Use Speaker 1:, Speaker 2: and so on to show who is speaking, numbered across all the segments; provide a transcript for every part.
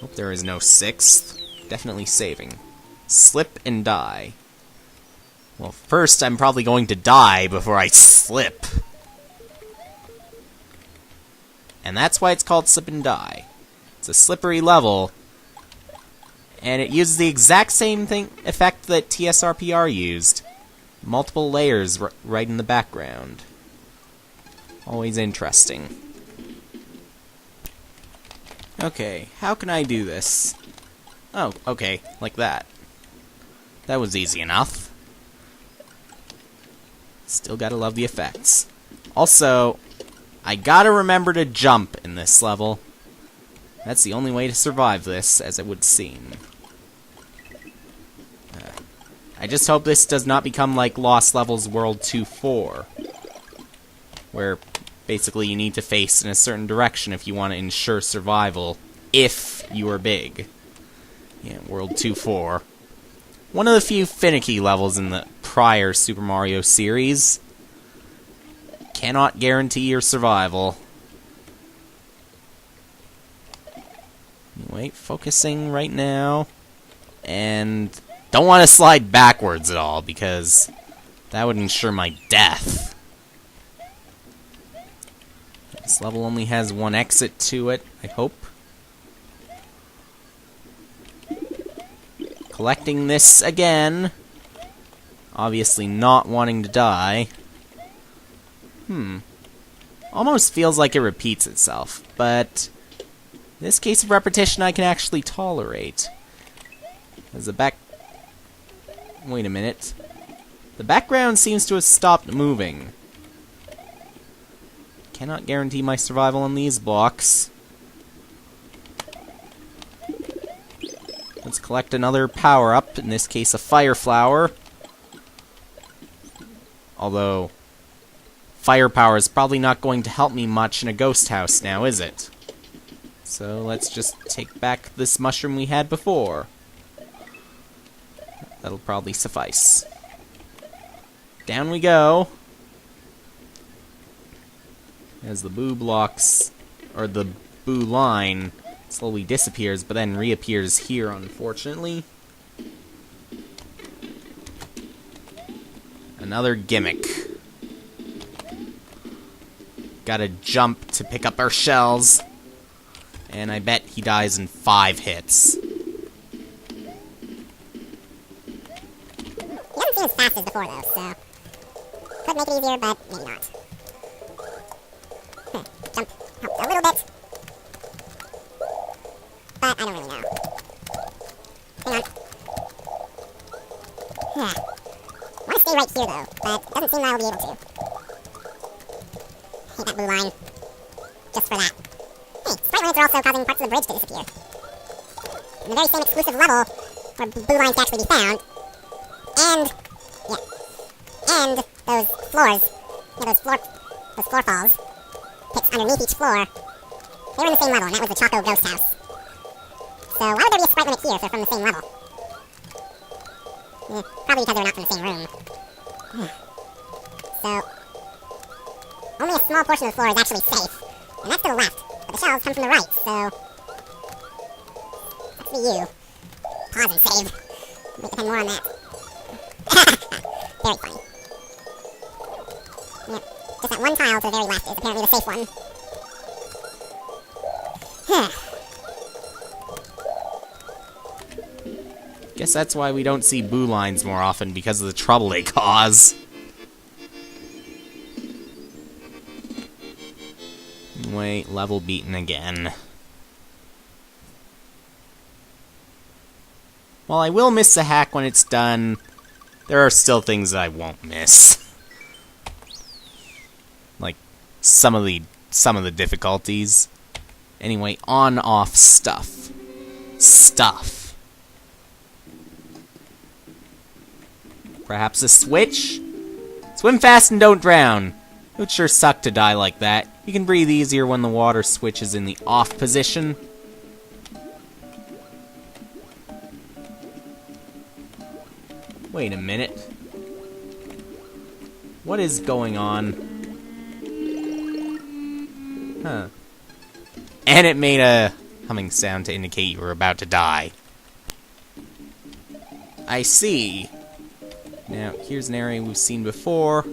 Speaker 1: Hope there is no 6th. Definitely saving. Slip and die. Well, first I'm probably going to die before I slip. And that's why it's called Slip and Die. It's a slippery level, and it uses the exact same effect that TSRPR used. Multiple layers right in the background. Always interesting. Okay, how can I do this? Oh, okay, like that. That was easy enough. Still gotta love the effects. Also, I gotta remember to jump in this level. That's the only way to survive this, as it would seem. I just hope this does not become like Lost Levels World 2-4, where basically you need to face in a certain direction if you want to ensure survival, if you are big. Yeah, World 2-4. One of the few finicky levels in the prior Super Mario series. Cannot guarantee your survival. Anyway, focusing right now. And don't want to slide backwards at all, because that would ensure my death. This level only has one exit to it, I hope. Collecting this again. Obviously not wanting to die. Almost feels like it repeats itself, but this case of repetition I can actually tolerate. As the Wait a minute. The background seems to have stopped moving. Cannot guarantee my survival on these blocks. Let's collect another power-up, in this case a fire flower. Although, firepower is probably not going to help me much in a ghost house now, is it? So let's just take back this mushroom we had before. That'll probably suffice. Down we go. As the boo blocks, or the boo line, slowly disappears, but then reappears here, unfortunately. Another gimmick. Gotta jump to pick up our shells. And I bet he dies in 5 hits.
Speaker 2: He doesn't seem as fast as before, though, so could make it easier, but maybe not. Jump helped a little bit, but I don't really know. Hang on. I want to stay right here, though, but it doesn't seem that I'll be able to. Hate that blue line. Just for that. Hey, sprite lines are also causing parts of the bridge to disappear. In the very same exclusive level where blue lines can actually be found. And, and those floors, those floor falls, pits underneath each floor, they were in the same level, and that was the Choco Ghost House. So why would there be a sprite limit here if they're from the same level? Probably because they're not from the same room. So, only a small portion of the floor is actually safe, and that's to the left, but the shells come from the right, so that's for you. Pause and save. Might depend more on that. Very funny. Yep, just that one tile to the very left is apparently the safe one.
Speaker 1: Guess that's why we don't see boo lines more often, because of the trouble they cause. Anyway, level beaten again. While I will miss the hack when it's done, there are still things that I won't miss. Like some of the difficulties. Anyway, on-off stuff. Perhaps a switch? Swim fast and don't drown. It would sure suck to die like that. You can breathe easier when the water switch is in the off position. Wait a minute. What is going on? Huh. And it made a humming sound to indicate you were about to die. I see. Now, here's an area we've seen before.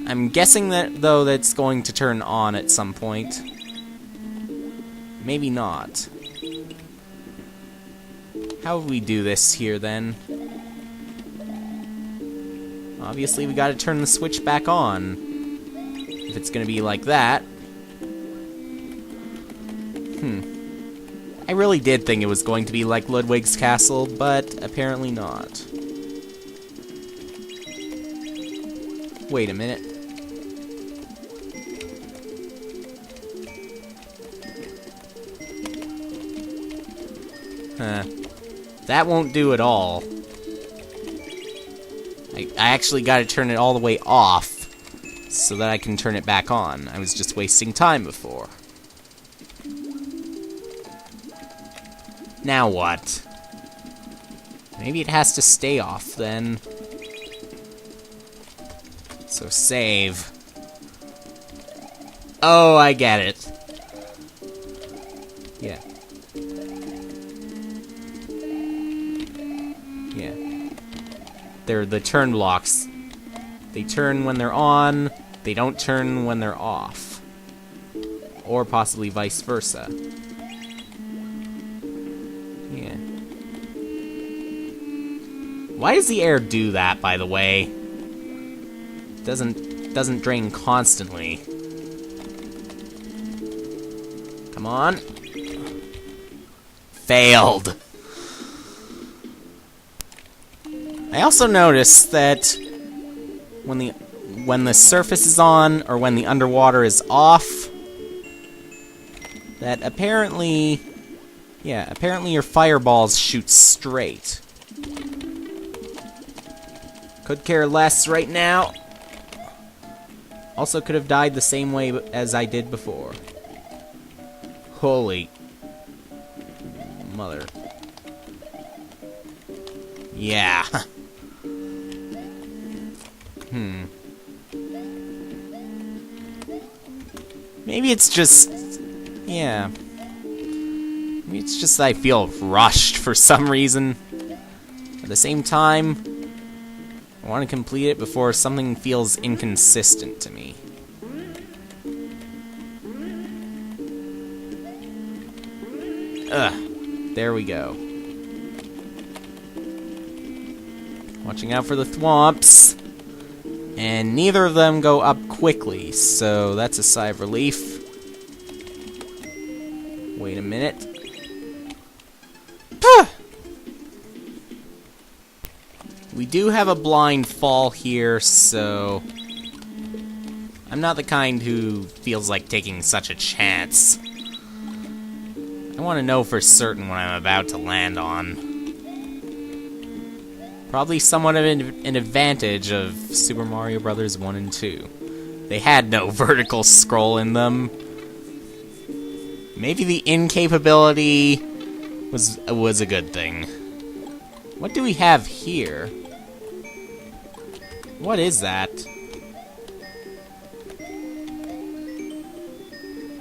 Speaker 1: I'm guessing that, though, that's going to turn on at some point. Maybe not. How would we do this here, then? Obviously, we gotta turn the switch back on. If it's gonna be like that. I really did think it was going to be like Ludwig's castle, but apparently not. Wait a minute. That won't do at all. I actually gotta turn it all the way off so that I can turn it back on. I was just wasting time before. Now what? Maybe it has to stay off then. So save. Oh, I get it. Yeah. Yeah. They're the turn blocks. They turn when they're on, they don't turn when they're off. Or possibly vice versa. Yeah. Why does the air do that, by the way? It doesn't drain constantly. Come on. Failed. I also noticed that when the surface is on or when the underwater is off, that apparently your fireballs shoot straight. Could care less right now. Also could have died the same way as I did before. Holy mother. Yeah. Maybe it's just... yeah. Maybe it's just that I feel rushed for some reason. At the same time, I want to complete it before something feels inconsistent to me. Ugh. There we go. Watching out for the thwomps. And neither of them go up quickly, so that's a sigh of relief. Wait a minute. We do have a blind fall here, so... I'm not the kind who feels like taking such a chance. I want to know for certain what I'm about to land on. Probably somewhat of an advantage of Super Mario Bros. 1 and 2. They had no vertical scroll in them. Maybe the incapability was a good thing. What do we have here? What is that?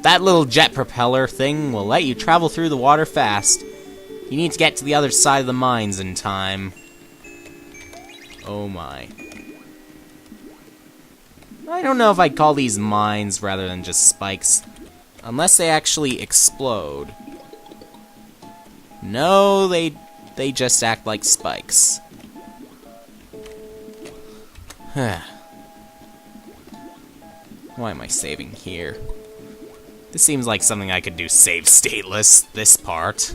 Speaker 1: That little jet propeller thing will let you travel through the water fast. You need to get to the other side of the mines in time. Oh my. I don't know if I'd call these mines rather than just spikes. Unless they actually explode. No, they just act like spikes. Why am I saving here? This seems like something I could do save stateless, this part.